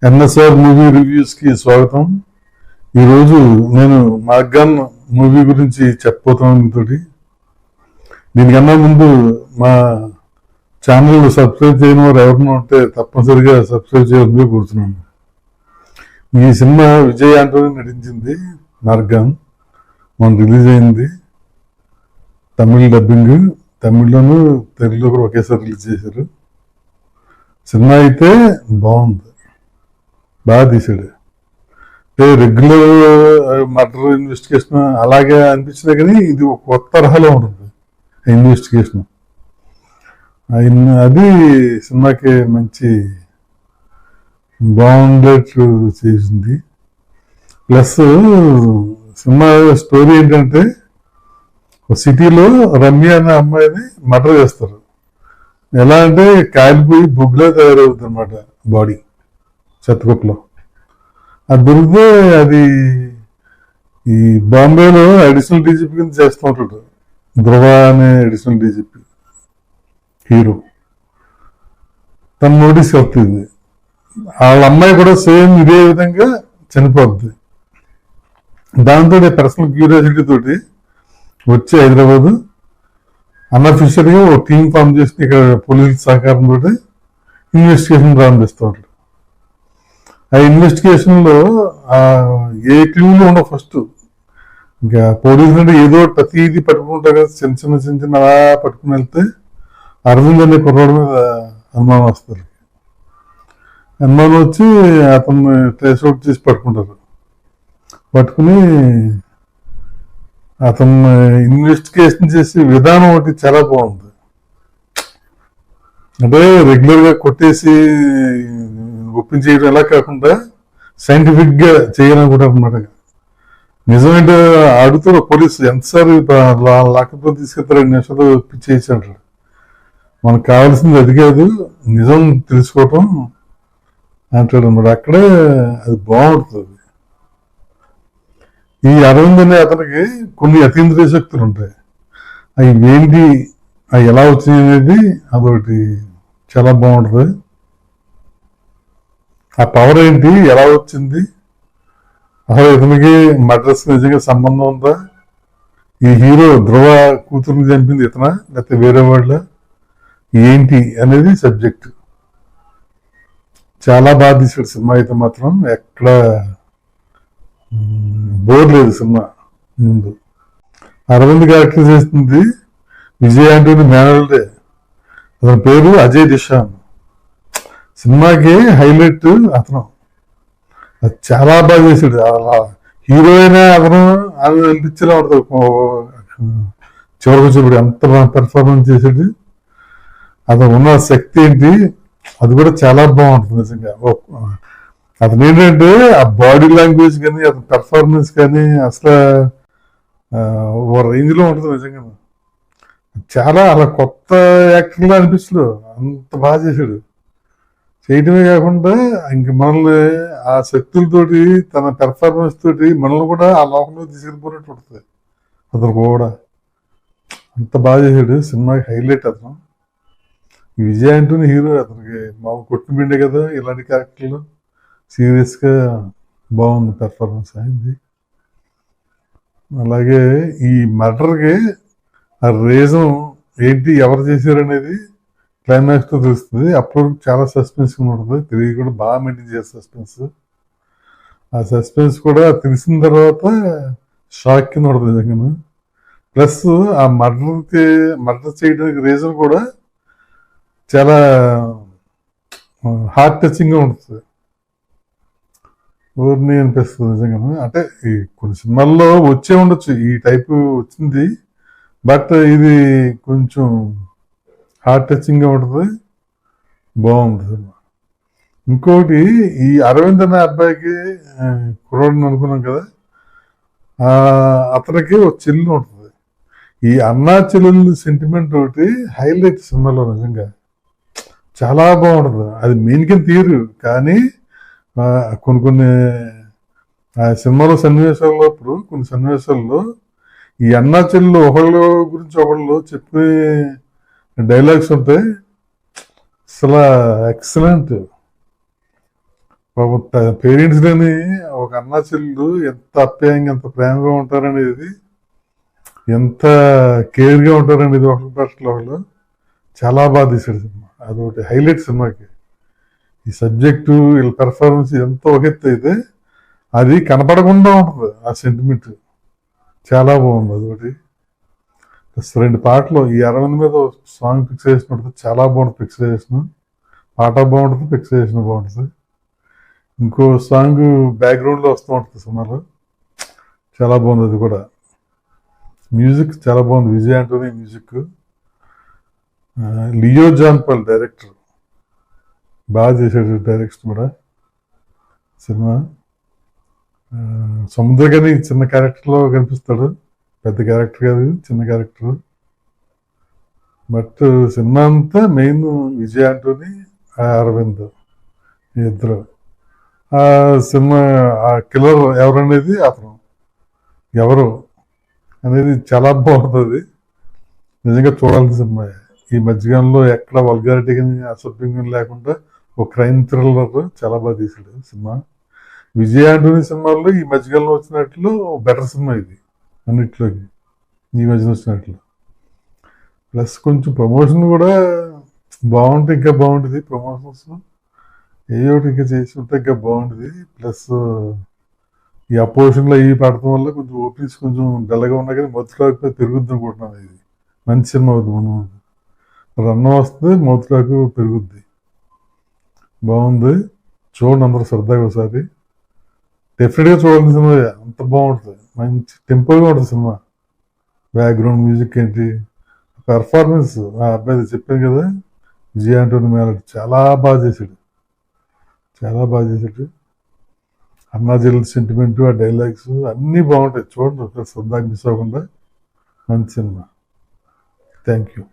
NSR movie రివ్యూస్కి స్వాగతం. ఈరోజు నేను మార్గన్ మూవీ గురించి చెప్పబోతున్నాను మీతోటి. దీనికన్నా ముందు మా ఛానల్ సబ్స్క్రైబ్ చేయని వారు ఎవరైనా ఉంటే తప్పనిసరిగా సబ్స్క్రైబ్ చేయాలని కోరుతున్నాను. ఈ సినిమా విజయ్ ఆంటోనీ నటించింది. మార్గన్ మొన్న రిలీజ్ అయింది. తమిళ డబ్బింగ్, తమిళ్లోను తెలుగులో కూడా ఒకేసారి రిలీజ్ చేశారు. సినిమా అయితే బాగుంది, బాగా తీసాడు. అంటే రెగ్యులర్ మర్డర్ ఇన్వెస్టిగేషన్ అలాగే అనిపించినా కానీ ఇది ఒక కొత్త తరహాలో ఉంటుంది ఇన్వెస్టిగేషన్. అది సినిమాకి మంచి బాగుండేట్టు చేసింది. ప్లస్ సినిమా స్టోరీ ఏంటంటే సిటీలో రమ్య అనే అమ్మాయిని మర్డర్ చేస్తారు. ఎలా అంటే కాలిపోయి బుగ్గులా తయారవుతుంది అనమాట బాడీ చెత్తకుప్పలో. అది దొరికితే అది ఈ బాంబేలో అడిషనల్ డీజీపీ కింద చేస్తూ ఉంటాడు. ధ్రువ అనే అడిషనల్ డీజీపీ హీరో. తన నోటీస్ వస్తుంది. వాళ్ళ అమ్మాయి కూడా సేమ్ ఇదే విధంగా చనిపోద్ది. దాంతో పర్సనల్ క్యూరియాసిటీ తోటి వచ్చి హైదరాబాద్ అన్అఫిషియల్గా ఒక టీం ఫామ్ చేసి ఇక్కడ పోలీస్ సహకారంతో ఇన్వెస్టిగేషన్ ప్రారంభిస్తూ ఉంటాడు. ఆ ఇన్వెస్టిగేషన్లో ఏ క్లూలు ఉండవు. ఫస్ట్ ఇంకా పోలీసులు అంటే ఏదో ప్రతిదీ పట్టుకుంటారు కదా, చిన్న చిన్న అలా పట్టుకుని వెళ్తే అరవింద్ అనే కుర్రాడు మీద అనుమానం వస్తారు. అనుమానం వచ్చి అతన్ని ట్రేస్ అవుట్ చేసి పట్టుకుంటారు. పట్టుకుని అతన్ని ఇన్వెస్టిగేషన్ చేసే విధానం ఒకటి చాలా బాగుంది. అంటే రెగ్యులర్గా కొట్టేసి ఒప్పించేయడం ఎలా కాకుండా సైంటిఫిక్గా చేయాలనుకుంటారు అనమాట. నిజమేంటో అడుగుతారు పోలీసు, ఎంతసారి లాకప్లో తీసుకెళ్తారు 2 నిమిషాలు ఒప్పించేసి అంటారు. మనకు కావాల్సింది అది కాదు, నిజం తెలుసుకోవటం అంటాడు అనమాట. అక్కడే అది బాగుంటుంది. ఈ అరవింద్ అనే అతనికి కొన్ని అతీంద్రియ శక్తులు ఉంటాయి. అవి ఏంటి, అవి ఎలా వచ్చినాయి అనేది అదొకటి చాలా బాగుంటుంది. ఆ పవర్ ఏంటి, ఎలా వచ్చింది, అసలు ఇతనికి మద్రాస్ నిజంగా సంబంధం ఉందా, ఈ హీరో ధ్రువ కూతురుని చంపింది ఇతనా లేకపోతే వేరే వాళ్ళ ఏంటి అనేది సబ్జెక్ట్. చాలా బాగా తీసాడు సినిమా అయితే మాత్రం. ఎక్కడ బోర్ లేదు సినిమా. ముందు అరవింద్ క్యారెక్టర్ చేస్తుంది విజయ్ ఆంటోనీ మేనల్డే. అతని పేరు అజయ్ దిశాన్. సినిమాకి హైలైట్ అతను. అది చాలా బాగా చేశాడు. హీరో అయినా అతను అది అనిపించేలా ఉంటుంది. చివరికి వచ్చినప్పుడు ఎంత పెర్ఫార్మెన్స్ చేశాడు. అతను ఉన్న శక్తి ఏంటి, అది కూడా చాలా బాగుంటుంది నిజంగా. అతను ఏంటంటే ఆ బాడీ లాంగ్వేజ్ కానీ అతని పెర్ఫార్మెన్స్ కానీ అసలు ఓ రేంజ్లో ఉంటుంది నిజంగా. చాలా అలా కొత్త యాక్టర్లా అనిపిస్తుంది. అంత బాగా చేశాడు. చేయటమే కాకుండా ఇంక మనల్ని ఆ శక్తులతోటి తన పెర్ఫార్మెన్స్ తోటి మనల్ని కూడా ఆ లోకంలో తీసుకెళ్ళిపోయినట్టు ఉంటుంది. అతను కూడా అంత బాగా చేశాడు. సినిమాకి హైలైట్ అతను. ఈ విజయ్ ఆంటోనీ హీరో. అతనికి మామూలు కొట్టిన కదా ఇలాంటి క్యారెక్టర్లు. సీరియస్గా బాగుంది పెర్ఫార్మెన్స్ అయింది. అలాగే ఈ మర్డర్కి ఆ రీజన్ ఏంటి, ఎవరు చేశారనేది క్లైమాక్స్తో తెలుస్తుంది. అప్పుడు చాలా సస్పెన్స్గా ఉంటుంది. తెలియ కూడా బాగా మెయింటైన్ చేస్తారు సస్పెన్స్. ఆ సస్పెన్స్ కూడా తెలిసిన తర్వాత షాక్ కింద ఉంటుంది నిజంగా. ప్లస్ ఆ మర్డర్ చేయడానికి రీజన్ కూడా చాలా హార్ట్ టచింగ్గా ఉంటుంది. ఊరిని అనిపిస్తుంది నిజంగా. అంటే ఈ కొన్ని సినిమాల్లో వచ్చే ఉండొచ్చు ఈ టైపు వచ్చింది, బట్ ఇది కొంచెం హార్ట్ టచింగ్గా ఉంటుంది. బాగుంది సినిమా. ఇంకోటి ఈ అరవింద్ అనే అబ్బాయికి కుర్రాడిని అనుకున్నాం కదా, అతనికి ఒక చెల్లి ఉంటుంది. ఈ అన్నా చెల్లెలు సెంటిమెంట్ ఒకటి హైలైట్ సినిమాలో నిజంగా. చాలా బాగుంటుంది. అది మెయిన్ కింద తీరు కానీ కొన్ని సినిమాలో సన్నివేశాల్లో ఇప్పుడు కొన్ని సన్నివేశాల్లో ఈ అన్నా చెల్లెలు ఒకళ్ళ గురించి ఒకళ్ళు చెప్పే డైలాగ్స్ ఉంటాయి. అసలు ఎక్సలెంట్. పాపం పేరెంట్స్ లోని ఒక అన్నా చెల్లెలు ఎంత అప్యాయంగా ఎంత ప్రేమగా ఉంటారనేది, ఎంత కేర్గా ఉంటారనేది ఒకరి పట్ల ఒకళ్ళు చాలా బాగా తీశాడు సినిమా. అదొకటి హైలైట్ సినిమాకి. ఈ సబ్జెక్టు వీళ్ళ పెర్ఫార్మెన్స్ ఎంతో ఒక ఎత్తు అయితే అది కనపడకుండా ఉంటుంది ఆ సెంటిమెంట్. చాలా బాగుంది అదొకటి. ప్లస్ 2 పాటలు ఈ అరవింద్ మీద సాంగ్ ఫిక్సేషన్ ఉంటుంది, చాలా బాగుంటుంది ఫిక్సేషన్. పాట బాగుంటుంది, ఫిక్సేషన్ బాగుంటుంది. ఇంకో సాంగ్ బ్యాక్గ్రౌండ్లో వస్తూ ఉంటుంది సినిమాలో, చాలా బాగుంది అది కూడా. మ్యూజిక్ చాలా బాగుంది, విజయ్ ఆంటోనీ మ్యూజిక్. లియో జాన్ పాల్ డైరెక్టర్, బాగా చేశాడు డైరెక్షన్ కూడా సినిమా. సముద్రగాని చిన్న క్యారెక్టర్లో కనిపిస్తాడు, పెద్ద క్యారెక్టర్ కాదు, చిన్న క్యారెక్టర్. బట్ సినిమా అంతా మెయిన్ విజయ్ ఆంటోనీ, అరవింద్ ఇద్దరు. ఆ సినిమా ఆ కిల్లర్ ఎవరనేది, అతను ఎవరు అనేది చాలా బాగుంటుంది. నిజంగా చూడాల్సిన సినిమా. ఈ మధ్యకాలంలో ఎక్కడ వల్గారిటీ కానీ అసభ్యం లేకుండా ఒక క్రైమ్ థ్రిల్లర్ చాలా బాగా తీసాడు సినిమా. విజయ్ ఆంటోనీ సినిమాల్లో ఈ మధ్యకాలంలో వచ్చినట్లు బెటర్ సినిమా ఇది అన్నిట్లోకి, ఈ మధ్యన వచ్చినట్లు. ప్లస్ కొంచెం ప్రమోషన్ కూడా బాగుంటే ఇంకా బాగుంటుంది. ప్రమోషన్స్ ఏ ఒకటి ఇంకా చేసి ఉంటే ఇంకా బాగుంటుంది. ప్లస్ ఈ అపోజిషన్లో ఇవి పడటం వల్ల కొంచెం ఓపెనింగ్స్ కొంచెం డల్గా ఉన్నా కానీ మొదటిలాగా పెరుగుద్ది అనుకుంటున్నాను. ఇది మంచి సినిమా అవుతుంది. మనం రన్ వస్తుంది, మొదటిలాగా పెరుగుద్ది. బాగుంది, చూడండి అందరూ సరదాగా ఒకసారి. డెఫినెట్గా చూడాల్సిన సినిమా, అంత బాగుంటుంది, మంచి టెంపోగా ఉంటుంది సినిమా. బ్యాక్గ్రౌండ్ మ్యూజిక్ ఏంటి, పెర్ఫార్మెన్స్ ఆ అబ్బాయి చెప్పాను కదా, విజయ్ ఆంటోనీ మేలట్ చాలా బాగా చేశాడు, చాలా బాగా చేశాడు. అన్నా చెల్లెలు సెంటిమెంట్, ఆ డైలాగ్స్ అన్నీ బాగుంటాయి. చూడండి ఒకసారి సరదాగా మిస్ అవ్వకుండా. మంచి సినిమా. Thank you.